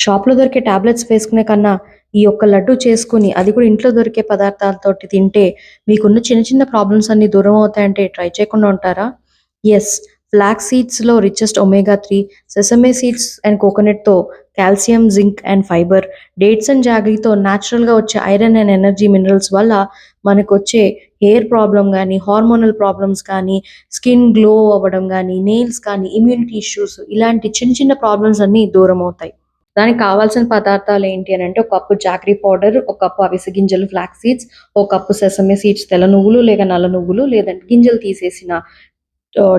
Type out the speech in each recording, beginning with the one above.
షాప్‌లో దొరికే టాబ్లెట్స్ వేసుకునే కన్నా, ఈ ఒక్క లడ్డూ చేసుకొని, అది కూడా ఇంట్లో దొరికే పదార్థాలతోటి తింటే, మీకున్న చిన్న చిన్న ప్రాబ్లమ్స్ అన్నీ దూరం అవుతాయంటే ట్రై చేయకుండా ఉంటారా? యెస్. ఫ్లాక్స్ సీడ్స్‌లో richest omega 3, sesame seeds and కోకోనట్‌తో calcium, zinc and fibre, dates and జాగరీతో నేచురల్‌గా వచ్చే ఐరన్ అండ్ ఎనర్జీ మినరల్స్ వల్ల మనకొచ్చే హెయిర్ ప్రాబ్లమ్ గానీ, హార్మోనల్ ప్రాబ్లమ్స్ కానీ, స్కిన్ గ్లో అవ్వడం గానీ, నెయిల్స్ కానీ, ఇమ్యూనిటీ ఇష్యూస్ ఇలాంటి చిన్న చిన్న ప్రాబ్లమ్స్ అన్నీ దూరమవుతాయి. దానికి కావాల్సిన పదార్థాలు ఏంటి అనంటే, ఒక కప్పు జాగరీ పౌడర్, ఒక కప్పు అవిసె గింజలు ఫ్లాక్స్ సీడ్స్, ఒక కప్పు సెసమే సీడ్స్ తెల్ల నువ్వులు లేక నల్ల నువ్వులు లేదంటే గింజలు తీసేసిన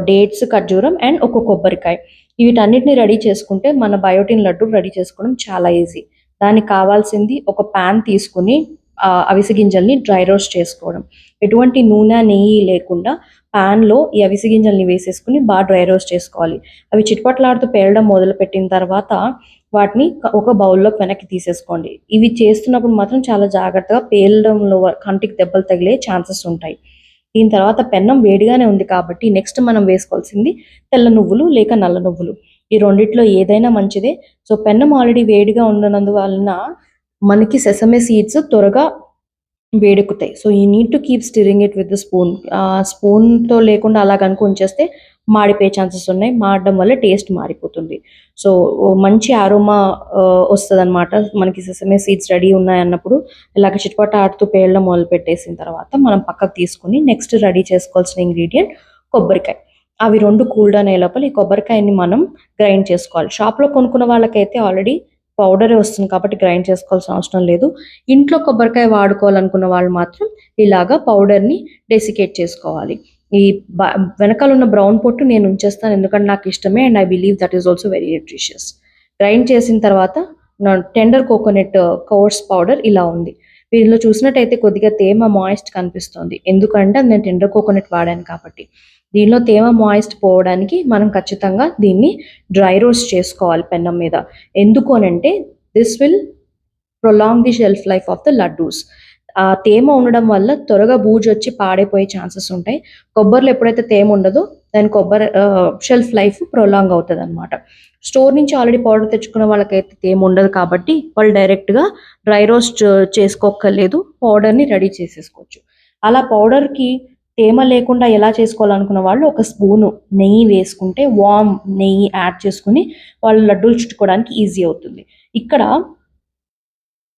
డేట్స్, ఖర్జూరం అండ్ ఒక కొబ్బరికాయ. వీటన్నిటిని రెడీ చేసుకుంటే మన బయోటిన్ లడ్డు రెడీ చేసుకోవడం చాలా ఈజీ. దానికి కావాల్సింది ఒక పాన్ తీసుకొని అవిసె గింజల్ని డ్రై రోస్ట్ చేసుకోవడం. ఎటువంటి నూనె, నెయ్యి లేకుండా పాన్‌లో ఈ అవిసె గింజల్ని వేసేసుకొని డ్రై రోస్ట్ చేసుకోవాలి. అవి చిటపటలాడుతూ పేలడం మొదలుపెట్టిన తర్వాత వాటిని ఒక బౌల్‌లోకి వెనక్కి తీసేసుకోండి. ఇవి చేస్తున్నప్పుడు మాత్రం చాలా జాగ్రత్తగా పేలడంలో కంటికి దెబ్బలు తగిలే ఛాన్సెస్ ఉంటాయి. దీని తర్వాత పెన్నం వేడిగానే ఉంది కాబట్టి నెక్స్ట్ మనం వేసుకోవాల్సింది తెల్ల నువ్వులు లేక నల్ల నువ్వులు. ఈ రెండిట్లో ఏదైనా మంచిదే. సో, పెన్నం ఆల్రెడీ వేడిగా ఉండనందువలన మనకి సెసమే సీడ్స్ త్వరగా వేడెక్కుతాయి. So, you need to keep stirring it with the spoon. స్పూన్‌తో లేకుండా అలా గనుక ఉంచేస్తే మాడిపోయే ఛాన్సెస్ ఉన్నాయి. మాడడం వల్ల టేస్ట్ మారిపోతుంది. సో, మంచి అరోమా వస్తదనమాట. మనకి సెసమే సీడ్స్ రెడీ ఉన్నాయన్నప్పుడు ఇలాగ చిటపట ఆడుతూ పేలడం మొదలుపెట్టేసిన తర్వాత మనం పక్కకు తీసుకొని నెక్స్ట్ రెడీ చేసుకోవాల్సిన ఇంగ్రీడియంట్ కొబ్బరికాయ. అవి 2 కూల్ డౌన్ అయ్యే లోపల ఈ కొబ్బరికాయని మనం గ్రైండ్ చేసుకోవాలి. షాప్‌లో కొనుక్కున్న వాళ్ళకైతే ఆల్రెడీ పౌడరే వస్తుంది కాబట్టి గ్రైండ్ చేసుకోవాల్సిన అవసరం లేదు. ఇంట్లో కొబ్బరికాయ వాడుకోవాలనుకున్న వాళ్ళు మాత్రం ఇలాగా పౌడర్‌ని డెసికేట్ చేసుకోవాలి. ఈ బ వెనకాలున్న బ్రౌన్ పొట్టు నేను ఉంచేస్తాను. ఎందుకంటే నాకిష్టమే and I believe that is also very nutritious. Grind చేసిన తర్వాత టెండర్ కోకోనట్ కోర్స్ పౌడర్ ఇలా ఉంది. దీనిలో చూసినట్టయితే కొద్దిగా తేమ మాయిస్ట్ కనిపిస్తోంది. ఎందుకంటే నేను టెండర్ కోకోనట్ వాడాను కాబట్టి. దీనిలో తేమ మాయిస్ట్ పోవడానికి మనం ఖచ్చితంగా దీన్ని డ్రై రోస్ట్ చేసుకోవాలి పెన్నం మీద. ఎందుకు అనంటే this will prolong the shelf life of the laddoos. ఆ తేమ ఉండడం వల్ల త్వరగా బూజొచ్చి పాడైపోయే ఛాన్సెస్ ఉంటాయి. కొబ్బరిలో ఎప్పుడైతే తేమ ఉండదో దాని షెల్ఫ్ లైఫ్ ప్రొలాంగ్ అవుతదనమాట. స్టోర్ నుంచి ఆల్రెడీ పౌడర్ తెచ్చుకున్న వాళ్ళకైతే తేమ ఉండదు కాబట్టి వాళ్ళు డైరెక్ట్‌గా డ్రై రోస్ట్ చేసుకోక్కర్లేదు. పౌడర్‌ని రెడీ చేసేసుకోవచ్చు. అలా పౌడర్‌కి తేమ లేకుండా ఎలా చేసుకోవాలనుకున్న వాళ్ళు ఒక స్పూను నెయ్యి వేసుకుంటే వార్మ్ నెయ్యి యాడ్ చేసుకొని వాళ్ళు లడ్డూలు చుట్టుకోవడానికి ఈజీ అవుతుంది. ఇక్కడ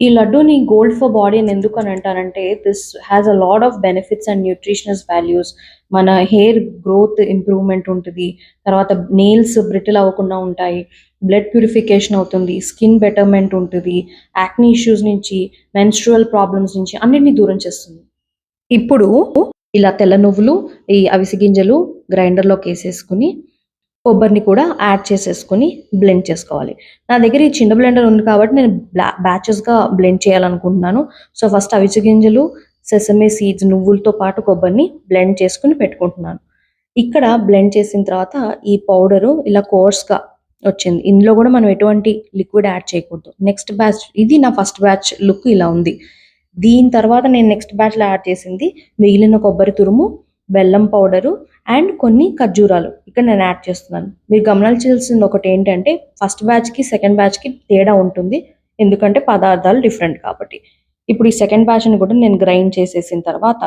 ఈ లడ్డూని గోల్డ్ ఫర్ బాడీ అని ఎందుకని అంటారంటే this has a lot of benefits and nutritious values. మన హెయిర్ గ్రోత్ ఇంప్రూవ్‌మెంట్ ఉంటది. తర్వాత నెయిల్స్ బ్రిటిల్ అవ్వకుండా ఉంటాయి. బ్లడ్ ప్యూరిఫికేషన్ అవుతుంది. స్కిన్ బెటర్‌మెంట్ ఉంటది. యాక్నీ ఇష్యూస్ నుంచి, మెన్‌స్ట్రువల్ ప్రాబ్లమ్స్ నుంచి అన్నిటిని దూరం చేస్తుంది. ఇప్పుడు ఇలా తెల్ల నువ్వులు, ఈ అవిసె గింజలు గ్రైండర్‌లోకేసేసుకొని కొబ్బరిని కూడా యాడ్ చేసేసుకొని బ్లెండ్ చేసుకోవాలి. నా దగ్గర ఈ చిన్న బ్లెండర్ ఉంది కాబట్టి నేను బ్యాచెస్‌గా బ్లెండ్ చేయాలనుకుంటున్నాను. సో, ఫస్ట్ అవిసె గింజలు, సెసమే సీడ్స్ నువ్వులతో పాటు కొబ్బరిని బ్లెండ్ చేసుకొని పెట్టుకుంటున్నాను. ఇక్కడ బ్లెండ్ చేసిన తర్వాత ఈ పౌడరు ఇలా కోర్స్‌గా వచ్చింది. ఇందులో కూడా మనం ఎటువంటి లిక్విడ్ యాడ్ చేయకూడదు. నెక్స్ట్ బ్యాచ్ ఇది నా ఫస్ట్ బ్యాచ్ లుక్ ఇలా ఉంది. దీని తర్వాత నేను నెక్స్ట్ బ్యాచ్‌లో యాడ్ చేసింది మిగిలిన కొబ్బరి తురుము, బెల్లం పౌడరు అండ్ కొన్ని ఖర్జూరాలు ఇక్కడ నేను యాడ్ చేస్తున్నాను. మీరు గమనించాల్సింది ఒకటేంటంటే ఫస్ట్ బ్యాచ్‌కి, సెకండ్ బ్యాచ్‌కి తేడా ఉంటుంది. ఎందుకంటే పదార్థాలు డిఫరెంట్ కాబట్టి. ఇప్పుడు ఈ సెకండ్ బ్యాచ్‌ని కూడా నేను గ్రైండ్ చేసేసిన తర్వాత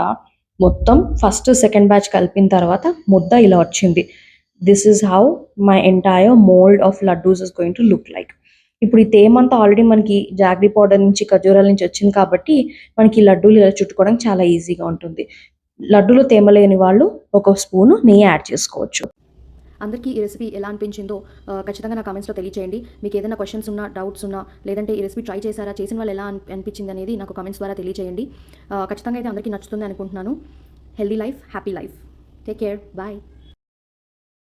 మొత్తం ఫస్ట్, సెకండ్ బ్యాచ్ కలిపిన తర్వాత ముద్ద ఇలా వచ్చింది. This is how my entire mould of laddoos is going to look like. ఇప్పుడు ఈ తేమంతా ఆల్రెడీ మనకి జాగరీ పౌడర్ నుంచి, ఖర్జూరాల నుంచి వచ్చింది కాబట్టి మనకి లడ్డూలు ఇలా చుట్టుకోవడానికి చాలా ఈజీగా ఉంటుంది. లడ్డూలో తేమ లేని వాళ్ళు ఒక స్పూను నెయ్యి యాడ్ చేసుకోవచ్చు. అందరికీ ఈ రెసిపీ ఎలా అనిపించిందో ఖచ్చితంగా నా కామెంట్స్లో తెలియచేయండి. మీకు ఏదైనా క్వశ్చన్స్ ఉన్నా, డౌట్స్ ఉన్నా, లేదంటే ఈ రెసిపీ ట్రై చేశారా, చేసిన వాళ్ళు ఎలా అనిపించింది అనేది నాకు కామెంట్స్ ద్వారా తెలియచేయండి. ఖచ్చితంగా అయితే అందరికీ నచ్చుతుంది అనుకుంటున్నాను. Healthy life, happy life. Take care. Bye.